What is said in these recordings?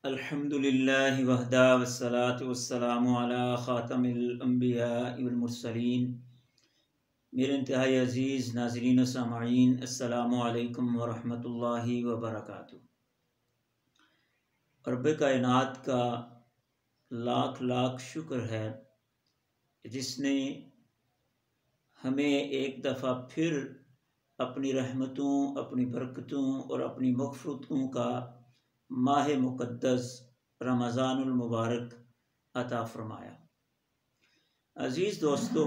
الحمدللہ وحدہ والصلاة والسلام علی خاتم الانبیاء والمرسلین۔ میرے انتہائی عزیز ناظرین و سامعین، السلام علیکم ورحمۃ اللہ وبرکاتہ۔ رب کائنات کا لاکھ لاکھ شکر ہے جس نے ہمیں ایک دفعہ پھر اپنی رحمتوں، اپنی برکتوں اور اپنی مغفرتوں کا ماہ مقدس رمضان المبارک عطا فرمایا۔ عزیز دوستو،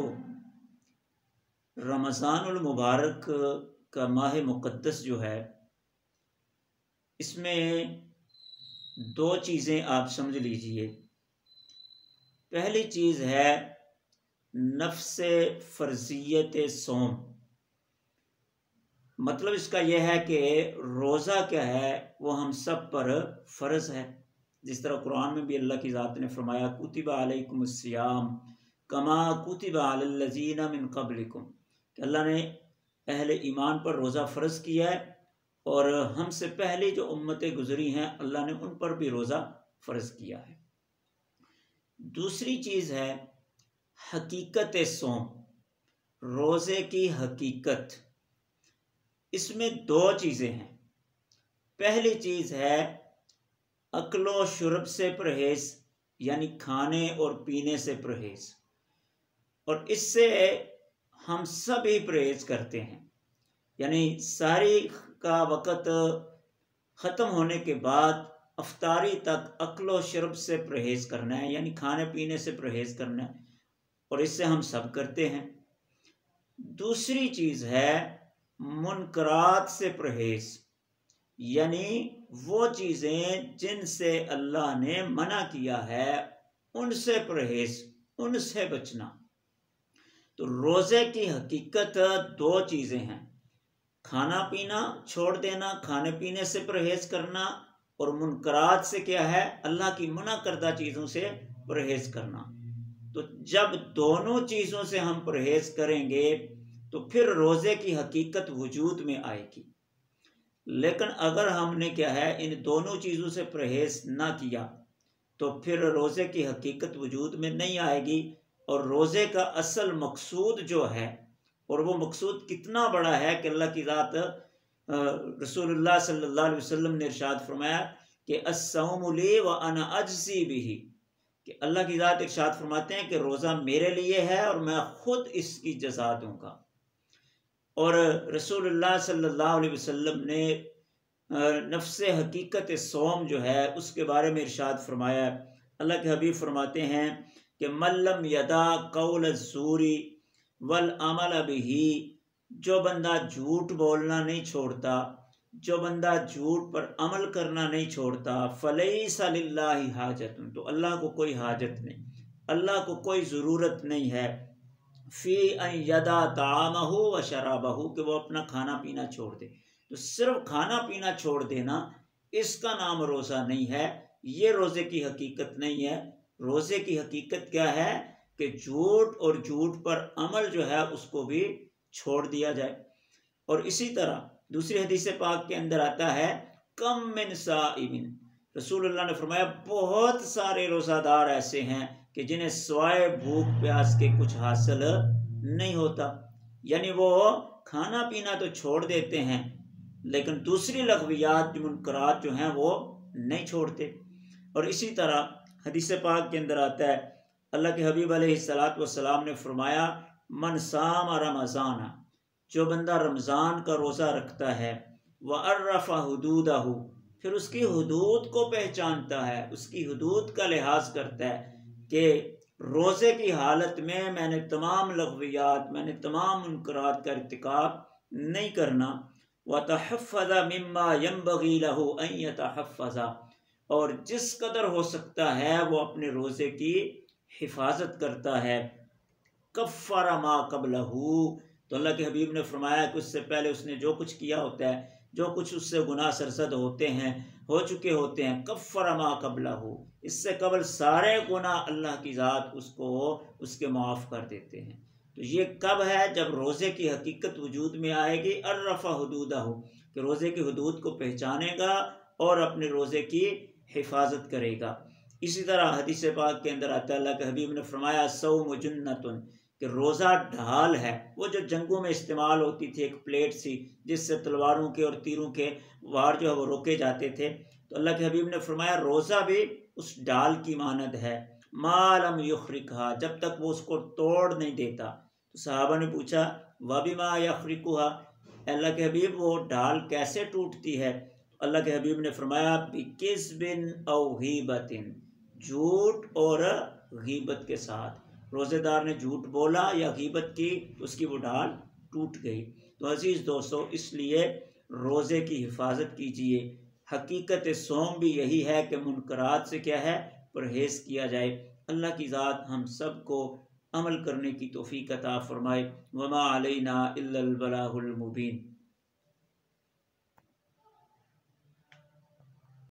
رمضان المبارک کا ماہ مقدس جو ہے، اس میں دو چیزیں آپ سمجھ لیجئے۔ پہلی چیز ہے نفس فرضیت صوم، مطلب اس کا یہ ہے کہ روزہ کیا ہے وہ ہم سب پر فرض ہے۔ جس طرح قرآن میں بھی اللہ کی ذات نے فرمایا کتب علیکم الصیام کما کتب علی الذین من قبلکم، کہ اللہ نے اہل ایمان پر روزہ فرض کیا ہے اور ہم سے پہلے جو امتیں گزری ہیں اللہ نے ان پر بھی روزہ فرض کیا ہے۔ دوسری چیز ہے حقیقت صوم، روزے کی حقیقت۔ اس میں دو چیزیں ہیں۔ پہلی چیز ہے اکل و شرب سے پرہیز، یعنی کھانے اور پینے سے پرہیز، اور اس سے ہم سب ہی پرہیز کرتے ہیں، یعنی سحری کا وقت ختم ہونے کے بعد افطاری تک اکل و شرب سے پرہیز کرنا ہے، یعنی کھانے پینے سے پرہیز کرنا ہے، اور اس سے ہم سب کرتے ہیں۔ دوسری چیز ہے منکرات سے پرہیز، یعنی وہ چیزیں جن سے اللہ نے منع کیا ہے ان سے پرہیز، ان سے بچنا۔ تو روزے کی حقیقت دو چیزیں ہیں، کھانا پینا چھوڑ دینا، کھانے پینے سے پرہیز کرنا، اور منکرات سے کیا ہے اللہ کی منع کردہ چیزوں سے پرہیز کرنا۔ تو جب دونوں چیزوں سے ہم پرہیز کریں گے تو پھر روزے کی حقیقت وجود میں آئے گی۔ لیکن اگر ہم نے کیا ہے ان دونوں چیزوں سے پرہیز نہ کیا تو پھر روزے کی حقیقت وجود میں نہیں آئے گی، اور روزے کا اصل مقصود جو ہے، اور وہ مقصود کتنا بڑا ہے کہ اللہ کی ذات رسول اللہ صلی اللہ علیہ وسلم نے ارشاد فرمایا کہ الصوم لی وانا اجزی بہ، کہ اللہ کی ذات ارشاد فرماتے ہیں کہ روزہ میرے لیے ہے اور میں خود اس کی جزا دوں گا۔ اور رسول اللہ صلی اللہ علیہ وسلم نے نفس حقیقت صوم جو ہے اس کے بارے میں ارشاد فرمایا۔ اللہ کے حبیب فرماتے ہیں کہ من لم یدع قول الزور والعمل بہ، جو بندہ جھوٹ بولنا نہیں چھوڑتا، جو بندہ جھوٹ پر عمل کرنا نہیں چھوڑتا، فلیس للہ حاجت، تو اللہ کو کوئی حاجت نہیں، اللہ کو کوئی ضرورت نہیں ہے فی ان یدع طعامہ و شرابہ، کہ وہ اپنا کھانا پینا چھوڑ دے۔ تو صرف کھانا پینا چھوڑ دینا اس کا نام روزہ نہیں ہے، یہ روزے کی حقیقت نہیں ہے۔ روزے کی حقیقت کیا ہے کہ جھوٹ اور جھوٹ پر عمل جو ہے اس کو بھی چھوڑ دیا جائے۔ اور اسی طرح دوسری حدیث پاک کے اندر آتا ہے کم من صائم، رسول اللہ نے فرمایا بہت سارے روزہ دار ایسے ہیں کہ جنہیں سوائے بھوک پیاس کے کچھ حاصل نہیں ہوتا، یعنی وہ کھانا پینا تو چھوڑ دیتے ہیں لیکن دوسری لغویات منکرات جو ہیں وہ نہیں چھوڑتے۔ اور اسی طرح حدیث پاک کے اندر آتا ہے اللہ کے حبیب علیہ السلام نے فرمایا من صام رمضان، جو بندہ رمضان کا روزہ رکھتا ہے، وعرف حدودہ، پھر اس کی حدود کو پہچانتا ہے، اس کی حدود کا لحاظ کرتا ہے کہ روزے کی حالت میں نے تمام لغویات، میں نے تمام منکرات کا ارتکاب نہیں کرنا، وتحفظ مما ينبغي له ان يتحفظ، اور جس قدر ہو سکتا ہے وہ اپنے روزے کی حفاظت کرتا ہے، کفر ما قبلہ، تو اللہ کے حبیب نے فرمایا کہ اس سے پہلے اس نے جو کچھ کیا ہوتا ہے، جو کچھ اس سے گناہ سرزد ہوتے ہیں، ہو چکے ہوتے ہیں، کفر ما قبلہ، اس سے قبل سارے گناہ اللہ کی ذات اس کو اس کے معاف کر دیتے ہیں۔ تو یہ کب ہے؟ جب روزے کی حقیقت وجود میں آئے گی، عرف حدودہ، کہ روزے کی حدود کو پہچانے گا اور اپنے روزے کی حفاظت کرے گا۔ اسی طرح حدیث پاک کے اندر آتا ہے، اللہ کے حبیب نے فرمایا الصوم جنتن، کہ روزہ ڈھال ہے۔ وہ جو جنگوں میں استعمال ہوتی تھی ایک پلیٹ سی جس سے تلواروں کے اور تیروں کے وار جو ہے وہ روکے جاتے تھے، تو اللہ کے حبیب نے فرمایا روزہ بھی اس ڈھال کی مانند ہے، ما لم یخرقھا، جب تک وہ اس کو توڑ نہیں دیتا۔ تو صحابہ نے پوچھا وبما یخرقھا، اللہ کے حبیب وہ ڈھال کیسے ٹوٹتی ہے؟ اللہ کے حبیب نے فرمایا بکذب او غیبت، جھوٹ اور غیبت کے ساتھ۔ روزے دار نے جھوٹ بولا یا غیبت کی، اس کی وہ ڈھال ٹوٹ گئی۔ تو عزیز دوستو، اس لیے روزے کی حفاظت کیجئے۔ حقیقت صوم بھی یہی ہے کہ منکرات سے کیا ہے، پرہیز کیا جائے۔ اللہ کی ذات ہم سب کو عمل کرنے کی توفیق عطا فرمائے۔ وما علینا الا البلاغ المبین۔